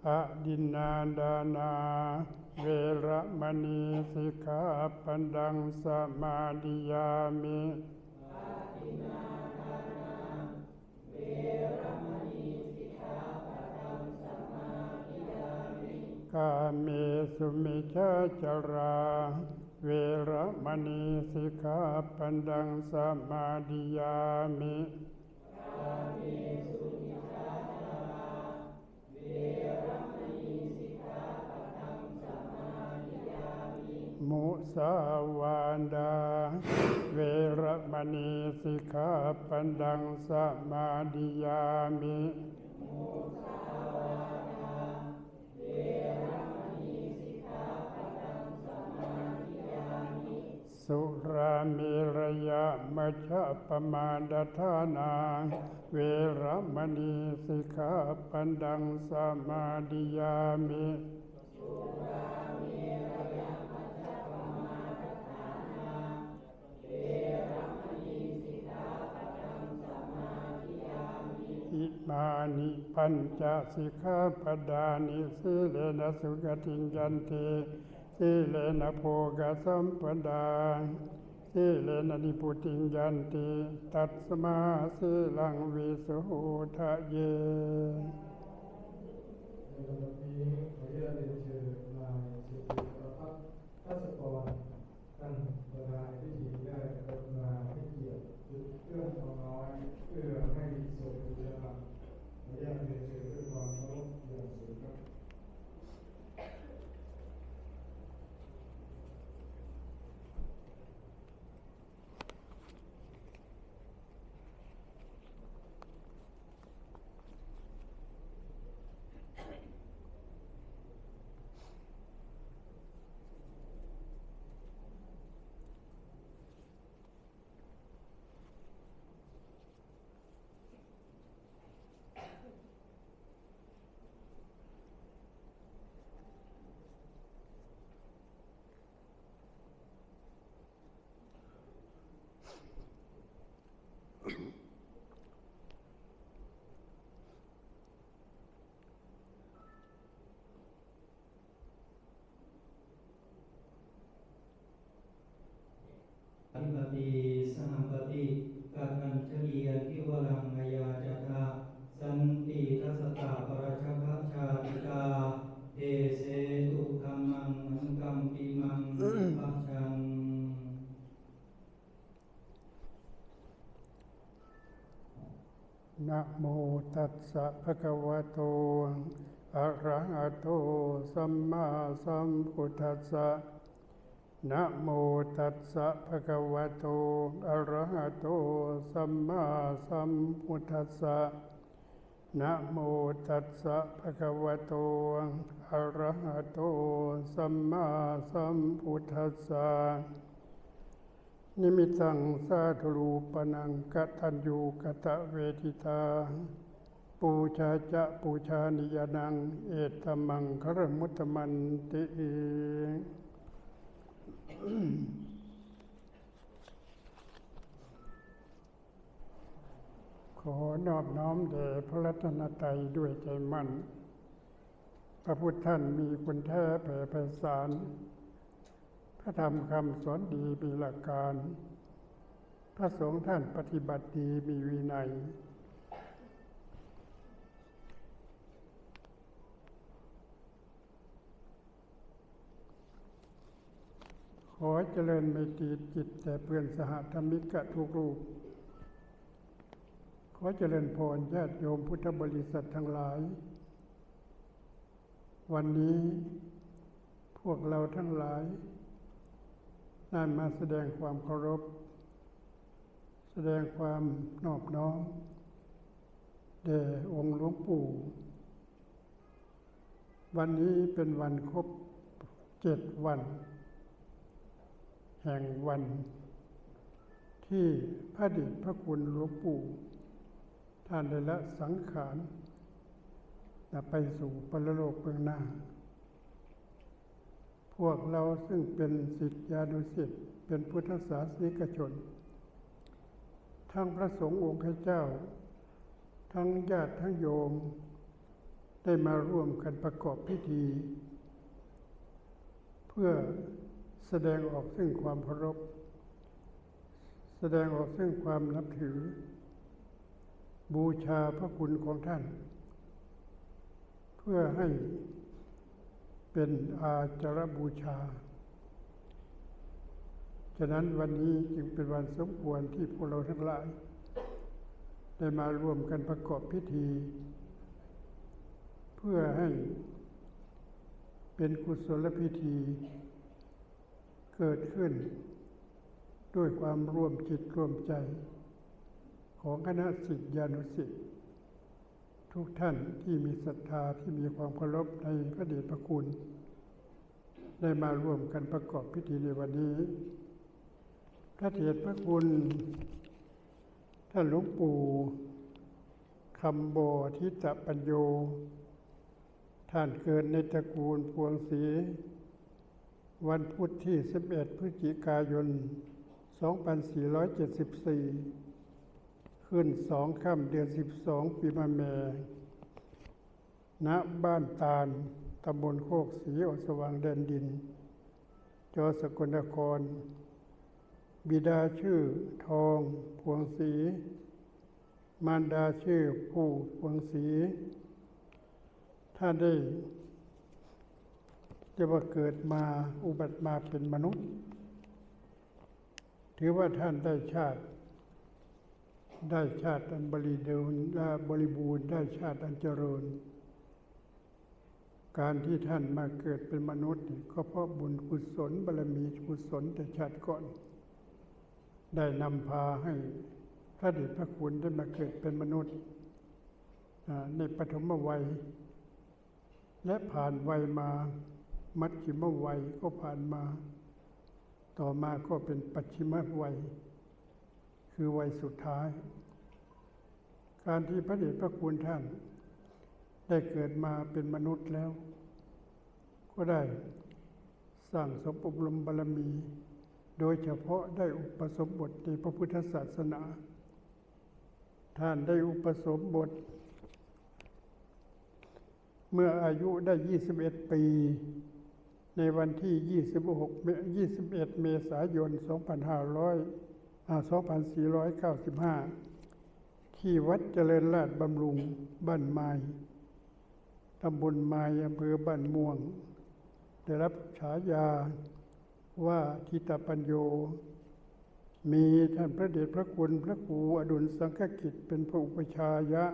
อะดินนาดานาเวระมณีสิกขาปันดังสมาดิยามิกาเมสุมิชาจาราเวระมณีสิกขาปันดังสมาดิยามิมุสาวาดาเวระมณีสิกขาปันดังสมาดิยามิสุราเมรยะมัชฌะปมาดฐานาเวระมณีสิกขาปันดังสมาดิยามิอิมานิปัญจสิกขาปดานิสีเลนะสุขติยันติสีเลนะโภคสัมปดาสีเลนะนิพุติยันติตัสมาสีลังวิโสทะเยในลำดับนี้ขออนุญาตเรียนเชิญนายสิริประภัสทัศกรท่านประธานพิธีได้กรุณาให้เกียรติจุดเครื่องทองน้อยเพื่อให้ทรงบูชาขออนุญาตเรียนเชิญด้วยความเคารพอย่างสูงครับอิปติสหัมปติกัตถัญชลียทิวรังมยาจตาสันติทัสสตาปรัชชะชาติกาเทเสตุธัมมังอังกัมปิมังปัจจังนะโมตัสสะภะคะวะโตอะระหะโตสัมมาสัมพุทธัสสะนะโมตัสสะภะคะวะโตอะระหะโตสัมมาสัมพุทธัสสะนะโมตัสสะภะคะวะโตอะระหะโตสัมมาสัมพุทธัสสะนิมิตังสาธุรูปนังกตัญญูกตเวทิตาปูชาจะปูชานิยนังเอตมังครมุตตมันติขอนอบน้อมแด่พระรัตนตรัยด้วยใจมั่นพระพุทธท่านมีคุณแท้แผ่ไพศาลพระธรรมคำสอนดีมีหลักการพระสงฆ์ท่านปฏิบัติดีมีวินัยขอเจริญไมตรีจิตแต่เพื่อนสหธรรมิกทุกรูปขอเจริญพรญาติโยมพุทธบริษัททั้งหลายวันนี้พวกเราทั้งหลายได้มาแสดงความเคารพแสดงความนอบน้อมแด่องค์หลวงปู่วันนี้เป็นวันครบ7 วันแห่งวันที่พระเดชพระคุณหลวงปู่ท่านได้ละสังขารไปสู่ปรโลกเบื้องหน้าพวกเราซึ่งเป็นศิษยานุศิษย์เป็นพุทธศาสนิกชนทั้งพระสงฆ์องค์เจ้าทั้งญาติทั้งโยมได ได้มาร่วมกันประกอบพิธี เพื่อแสดงออกซึ่งความเคารพแสดงออกซึ่งความนับถือบูชาพระคุณของท่านเพื่อให้เป็นอาจารบูชาฉะนั้นวันนี้จึงเป็นวันสมควรที่พวกเราทั้งหลายได้มาร่วมกันประกอบพิธีเพื่อให้เป็นกุศลพิธีเกิดขึ้นด้วยความร่วมจิตร่วมใจของคณะศิษยานุศิษย์ทุกท่านที่มีศรัทธาที่มีความเคารพในพระเดชพระคุณได้มาร่วมกันประกอบพิธีในวันนี้พระเดชพระคุณท่านหลวงปู่คำบ่อทิตปัญโยท่านเกิดในตระกูลพวงศรีวันพุธที่11พฤศจิกายน2474ขึ้น2 ค่ำเดือน12ปีมะแม่ณบ้านตาลตำบลโคกศรีอสว่างแดนดินจังหวัดสกลนครบิดาชื่อทองพวงศรีมารดาชื่อผู้พวงศรีท่านได้ว่าเกิดมาอุบัติมาเป็นมนุษย์ถือว่าท่านได้ชาติอันบริบูรณ์ได้ชาติอันเจริญการที่ท่านมาเกิดเป็นมนุษย์ก็เพราะบุญกุศลบารมีกุศลแต่ชาติก่อนได้นำพาให้พระเดชพระคุณได้มาเกิดเป็นมนุษย์ในปฐมวัยและผ่านวัยมามัชฌิมวัยก็ผ่านมาต่อมาก็เป็นปัจฉิมวัยคือวัยสุดท้ายการที่พระเดชพระคุณท่านได้เกิดมาเป็นมนุษย์แล้วก็ได้สร้างสมอบรมบารมีโดยเฉพาะได้อุปสมบทในพระพุทธศาสนาท่านได้อุปสมบทเมื่ออายุได้21 ปีในวันที่21 เมษายน 2495ที่วัดเจริญราชบำรุงบ้านไม้ตำบลไม้อำเภอบ้านม่วงได้รับฉายาว่าทิตปัญโยมีท่านพระเดชพระคุณพระครูอดุลสังฆกิจเป็นพระอุปชายะ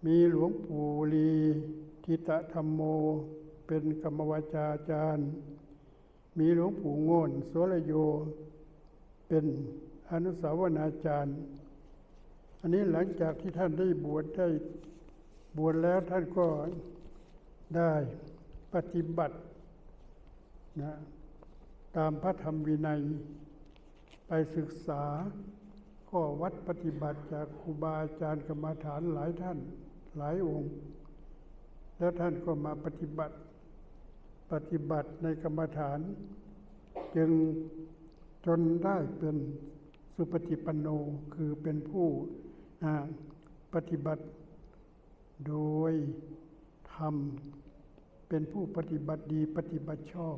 มีหลวงปู่ลีทิตธรรมโมเป็นกรรมวาจาจารย์มีหลวงปู่โง่นโสรโยเป็นอนุสาวนาจารย์อันนี้หลังจากที่ท่านได้บวชแล้วท่านก็ได้ปฏิบัติตามพระธรรมวินัยไปศึกษาข้อวัดปฏิบัติจากครูบาอาจารย์กรรมฐานหลายท่านหลายองค์แล้วท่านก็มาปฏิบัติในกรรมฐานจึงจนได้เป็นสุปฏิปันโนคือเป็นผู้ปฏิบัติโดยธรรมเป็นผู้ปฏิบัติดีปฏิบัติชอบ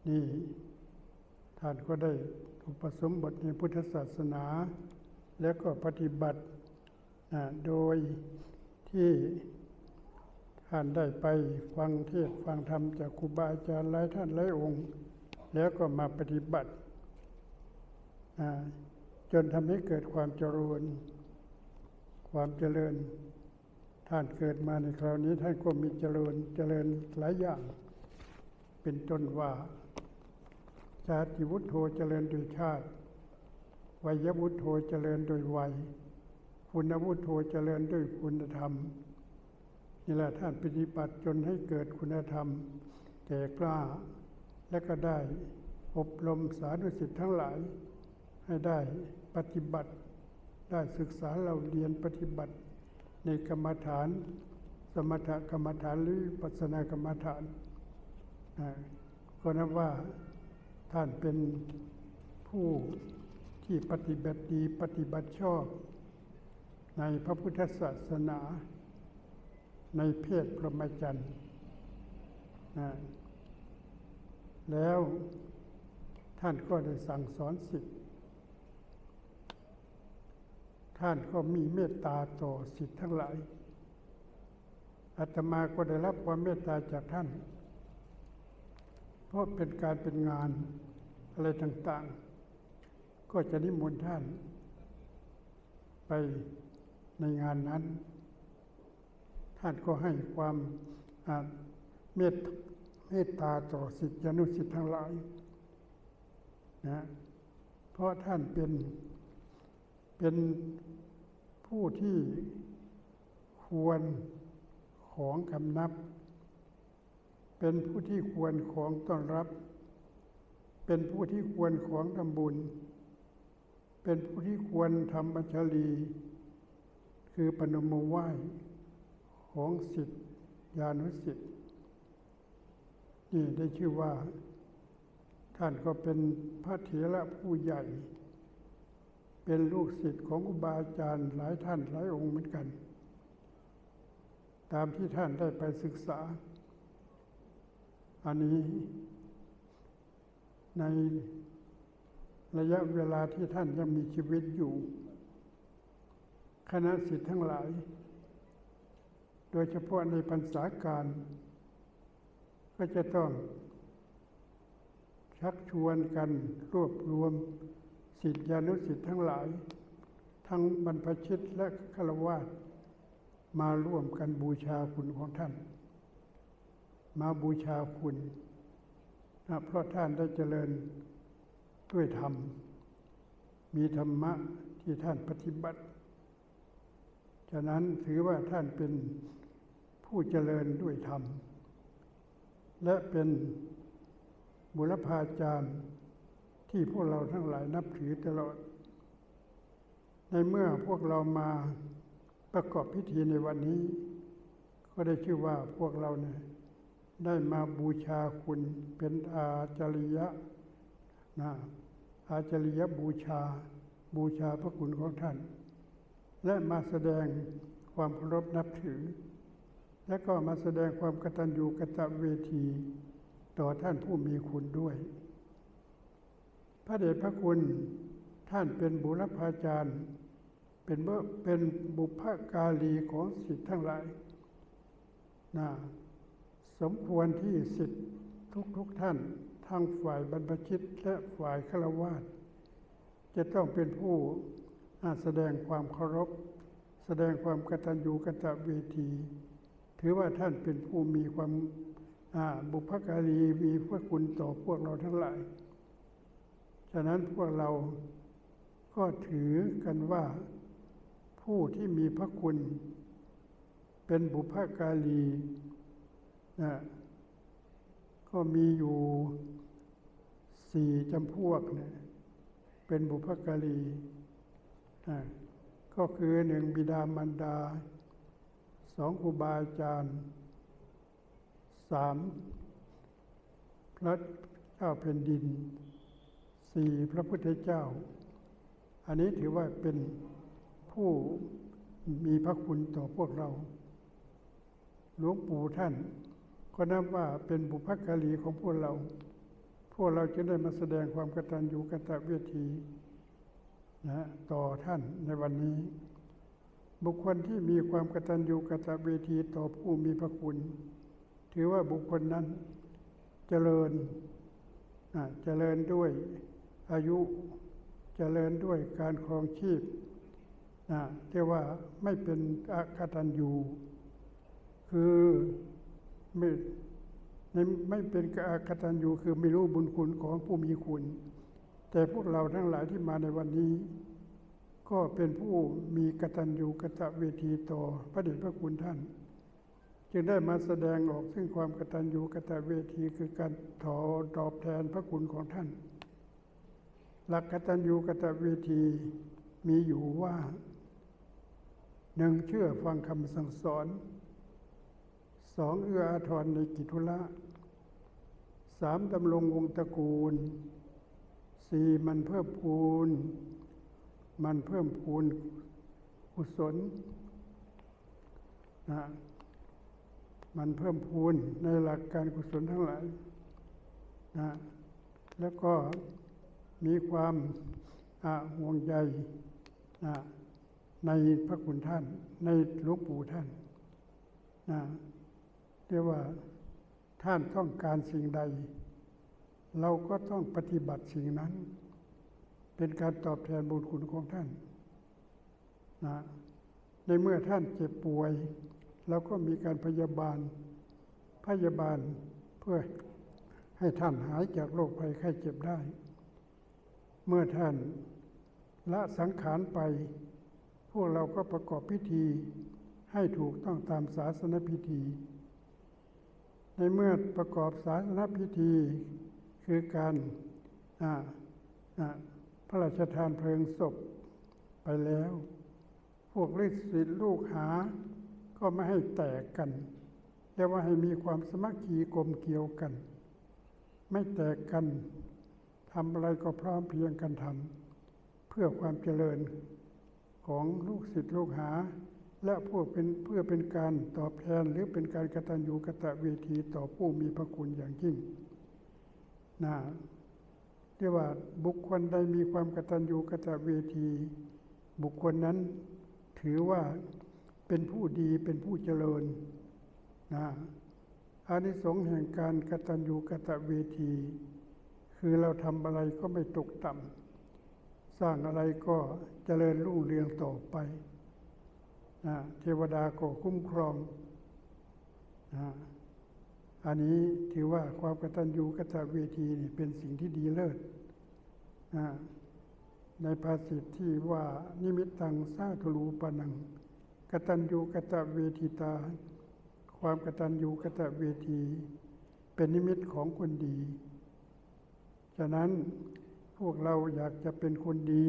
นี่ท่านก็ได้อุปสมบทในพุทธศาสนาแล้วก็ปฏิบัติโดยที่ท่านได้ไปฟังเทศน์ฟังธรรมจากครูบาอาจารย์หลายท่านหลายองค์แล้วก็มาปฏิบัติจนทำให้เกิดความเจริญท่านเกิดมาในคราวนี้ท่านก็มีเจริญหลายอย่างเป็นต้นว่าชาติวุฒโธเจริญโดยชาติวัยวุฒโธเจริญโดยวัยคุณวุฒโธเจริญด้วยคุณธรรมนี่แหละท่านปฏิบัติจนให้เกิดคุณธรรมแก่กล้าและก็ได้อบรมสาธุสิทธิ์ทั้งหลายให้ได้ปฏิบัติได้ศึกษาเราเรียนปฏิบัติในกรรมฐานสมถกรรมฐานหรือวิปัสสนากรรมฐานก็นับว่าท่านเป็นผู้ที่ปฏิบัติดีปฏิบัติชอบในพระพุทธศาสนา ในเพศพรหมจรรย์แล้วท่านก็ได้สั่งสอนศิษย์ท่านก็มีเมตตาต่อศิษย์ทั้งหลายอาตมาก็ได้รับความเมตตาจากท่านเพราะเป็นการเป็นงานอะไรต่างๆก็จะนิมนต์ท่านไปในงานนั้นท่านก็ให้ความเมตตาต่อศิษยานุศิษย์ทั้งหลายนะเพราะท่านเป็นผู้ที่ควรของคำนับเป็นผู้ที่ควรของต้อนรับเป็นผู้ที่ควรของทำบุญเป็นผู้ที่ควรทำบัญชลีคือปนมมือไหว้ของศิษยานุศิษย์นี่ได้ชื่อว่าท่านก็เป็นพระเถระผู้ใหญ่เป็นลูกศิษย์ของครูบาอาจารย์หลายท่านหลายองค์เหมือนกันตามที่ท่านได้ไปศึกษาอันนี้ในระยะเวลาที่ท่านยังมีชีวิตอยู่คณะศิษย์ทั้งหลายโดยเฉพาะในพรรษาการก็จะต้องชักชวนกันรวบรวมศิษยานุศิษย์ทั้งหลายทั้งบรรพชิตและฆราวาสมาร่วมกันบูชาคุณของท่านมาบูชาคุณเพราะท่านได้เจริญด้วยธรรมมีธรรมะที่ท่านปฏิบัติฉะนั้นถือว่าท่านเป็นผู้เจริญด้วยธรรมและเป็นบุรพาจารย์ที่พวกเราทั้งหลายนับถือตลอดในเมื่อพวกเรามาประกอบพิธีในวันนี้ก็ได้ชื่อว่าพวกเราเนี่ยได้มาบูชาคุณเป็นอาจาริยะอาจาริยบูชาพระคุณของท่านและมาแสดงความเคารพนับถือและก็มาแสดงความกตัญญูกตเวทีต่อท่านผู้มีคุณด้วยพระเดชพระคุณท่านเป็นบุรพาจารย์เป็นบุพการีของศิษย์ทั้งหลายสมควรที่ศิษย์ทุกท่านทั้งฝ่ายบรรพชิตและฝ่ายฆราวาสจะต้องเป็นผู้แสดงความเคารพแสดงความกตัญญูกตเวทีถือว่าท่านเป็นผู้มีความบุพการีมีพระคุณต่อพวกเราทั้งหลายฉะนั้นพวกเราก็ถือกันว่าผู้ที่มีพระคุณเป็นบุพการีก็มีอยู่4 จำพวกเนี่ยเป็นบุพการีก็คือ 1. บิดามารดา 2. ครูบาอาจารย์ 3. พระเจ้าแผ่นดิน 4. พระพุทธเจ้าอันนี้ถือว่าเป็นผู้มีพระคุณต่อพวกเราหลวงปู่ท่านก็นับว่าเป็นบุพการีของพวกเราจึงได้มาแสดงความกตัญญูกตเวทีต่อท่านในวันนี้บุคคลที่มีความกตัญญูกตเวทีต่อผู้มีพระคุณถือว่าบุคคลนั้นเจริญด้วยอายุเจริญด้วยการครองชีพเรียกว่าไม่เป็นอกตัญญูคือไม่เป็นอกตัญญูคือไม่รู้บุญคุณของผู้มีคุณแต่พวกเราทั้งหลายที่มาในวันนี้ก็เป็นผู้มีกตัญญูกตเวทีต่อพระเดชพระคุณท่านจึงได้มาแสดงออกซึ่งความกตัญญูกตเวทีคือการตอบแทนพระคุณของท่านหลักกตัญญูกตเวทีมีอยู่ว่า 1. เชื่อฟังคำสั่งสอน 2. เอื้ออาทรในกิจธุระ 3. ดำรงวงศ์ตระกูล 4. มันเพิ่มพูนกุศล มันเพิ่มพูนในหลักการกุศลทั้งหลายนะแล้วก็มีความห่วงใยนะในพระคุณท่านในหลวงปู่ท่านนะเรียกว่าท่านต้องการสิ่งใดเราก็ต้องปฏิบัติสิ่งนั้นเป็นการตอบแทนบุญคุณของท่านนะในเมื่อท่านเจ็บป่วยเราก็มีการพยาบาลเพื่อให้ท่านหายจากโรคภัยไข้เจ็บได้เมื่อท่านละสังขารไปพวกเราก็ประกอบพิธีให้ถูกต้องตามศาสนพิธีในเมื่อประกอบศาสนพิธีคือการพระราชทานเพลิงศพไปแล้วพวกฤทธิ์ศิษย์ลูกหาก็ไม่ให้แตกกันแต่ว่าให้มีความสมัคคีกลมเกลียวกันไม่แตกกันทำอะไรก็พร้อมเพรียงกันทำเพื่อความเจริญของลูกศิษย์ลูกหาและเพื่อเป็นการตอบแทนหรือเป็นการกตัญญูกตเวทีต่อผู้มีพระคุณอย่างยิ่งนะเรียกว่าบุคคลใดมีความกตัญญูกตเวทีบุคคลนั้นถือว่าเป็นผู้ดีเป็นผู้เจริญนะอานิสงส์แห่งการกตัญญูกตเวทีคือเราทำอะไรก็ไม่ตกต่ำสร้างอะไรก็เจริญรุ่งเรืองต่อไปนะเทวดาก็คุ้มครองนะอันนี้ถือว่าความกตัญญูกตเวทีนี่เป็นสิ่งที่ดีเลิศนะในภาษิตที่ว่านิมิตตังสาธุรูปนังกตัญญูกตเวทิตาความกตัญญูกตเวทีเป็นนิมิตของคนดีฉะนั้นพวกเราอยากจะเป็นคนดี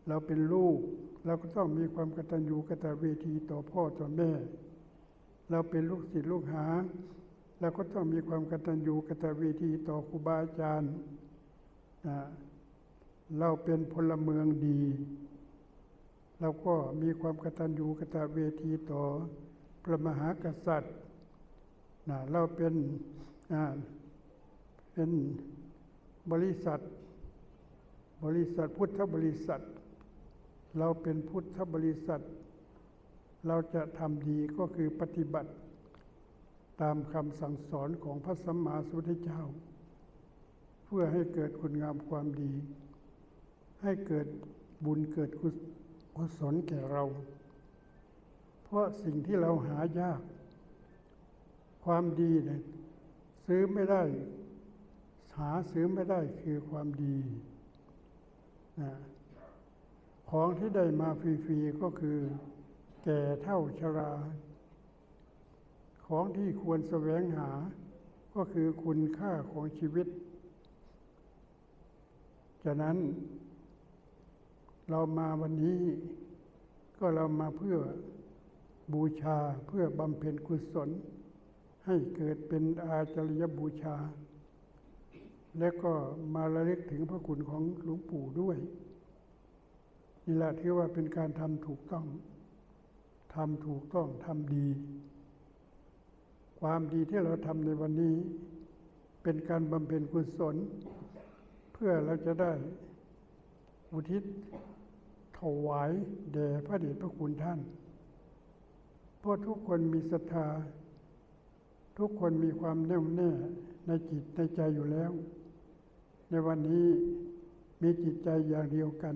เราเป็นลูกเราก็ต้องมีความกตัญญูกตเวทีต่อพ่อต่อแม่เราเป็นลูกศิษย์ลูกหาเราก็ต้องมีความกตัญญูกตเวทีต่อครูบาอาจารย์เราเป็นพลเมืองดีเราก็มีความกตัญญูกตเวทีต่อพระมหากษัตริย์เราเป็นบริษัทพุทธบริษัทเราเป็นพุทธบริษัทเราจะทำดีก็คือปฏิบัติตามคำสั่งสอนของพระสัมมาสัมพุทธเจ้าเพื่อให้เกิดคุณงามความดีให้เกิดบุญเกิดกุศลแก่เราเพราะสิ่งที่เราหายากความดีเนี่ยซื้อไม่ได้หาซื้อไม่ได้คือความดีของที่ได้มาฟรีๆก็คือแก่เฒ่าชราของที่ควรแสวงหาก็คือคุณค่าของชีวิตฉะนั้นเรามาวันนี้ก็เรามาเพื่อบูชาเพื่อบำเพ็ญกุศลให้เกิดเป็นอาจาริยบูชาและก็มาระลึกถึงพระคุณของหลวงปู่ด้วยนี่แหละถือว่าเป็นการทำถูกต้องทำดีความดีที่เราทำในวันนี้เป็นการบำเพ็ญกุศลเพื่อเราจะได้อุทิศถวายแด่พระเดชพระคุณท่านเพราะทุกคนมีศรัทธาทุกคนมีความแน่วแน่ในจิตในใจอยู่แล้วในวันนี้มีจิตใจอย่างเดียวกัน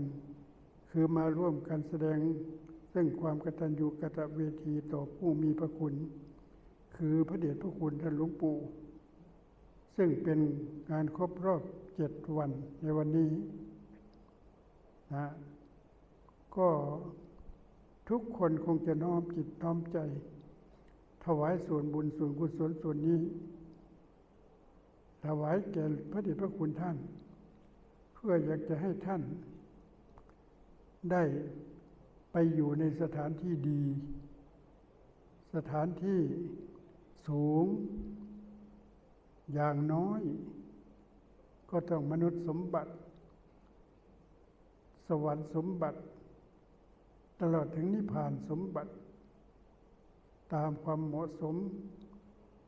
คือมาร่วมกันแสดงซึ่งความกตัญญูกตเวทีต่อผู้มีพระคุณคือพระเดชพระคุณท่านหลวงปู่ซึ่งเป็นงานครบรอบ7 วันในวันนี้ก็ทุกคนคงจะน้อมจิตน้อมใจถวายส่วนบุญส่วนกุศลส่วนนี้ถวายแก่พระเดชพระคุณท่านเพื่ออยากจะให้ท่านได้ไปอยู่ในสถานที่ดีสถานที่สูงอย่างน้อยก็ต้องมนุษย์สมบัติสวรรค์สมบัติตลอดถึงนิพพานสมบัติต ตามความเหมาะสม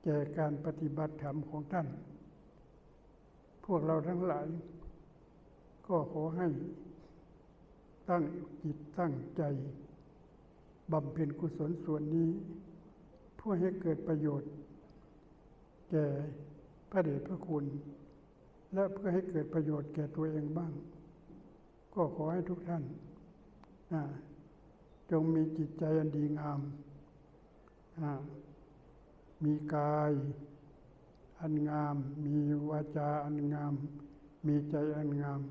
แก่การปฏิบัติธรรมของท่าน พวกเราทั้งหลายก็ขอให้ตั้งจิตตั้งใจบำเพ็ญกุศลส่วนนี้เพื่อให้เกิดประโยชน์แก่พระเดชพระคุณและเพื่อให้เกิดประโยชน์แก่ตัวเองบ้างก็ขอให้ทุกท่านจงมีจิตใจอันดีงามมีกายอันงามมีวาจาอันงามมีใจอันงาม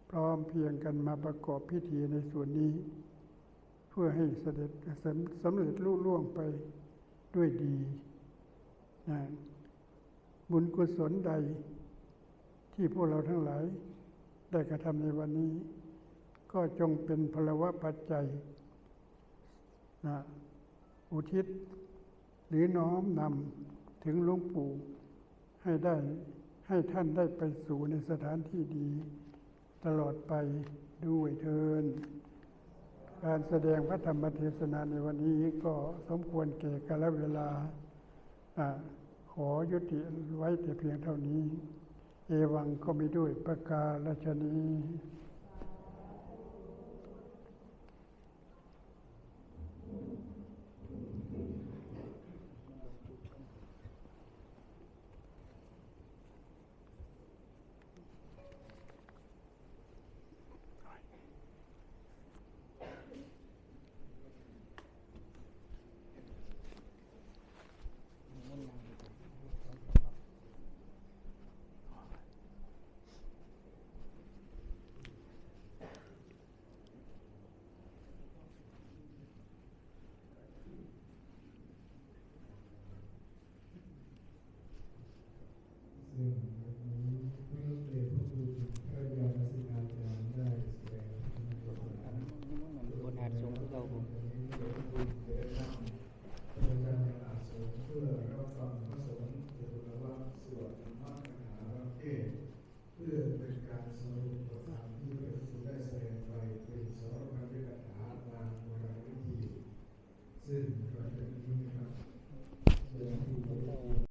พร้อมเพียงกันมาประกอบพิธีในส่วนนี้เพื่อให้สำเร็จลุล่วงไปด้วยดีบุญกุศลใดที่พวกเราทั้งหลายได้กระทำในวันนี้ก็จงเป็นพลวะปัจจัยอุทิศหรือน้อมนำถึงหลวงปู่ให้ท่านได้ไปสู่ในสถานที่ดีตลอดไปด้วยเถิดการแสดงพระธรรมเทศนาในวันนี้ก็สมควรแก่กาลเวลาขอยุติไว้แต่เพียงเท่านี้เอวังก็มีด้วยประกาศฉะนี้ซึ่งวันนี้พระเดชพระคุณพระยาณสิกาจารย์ได้แสดงธรรมะ บนหาดสูงคือเราผม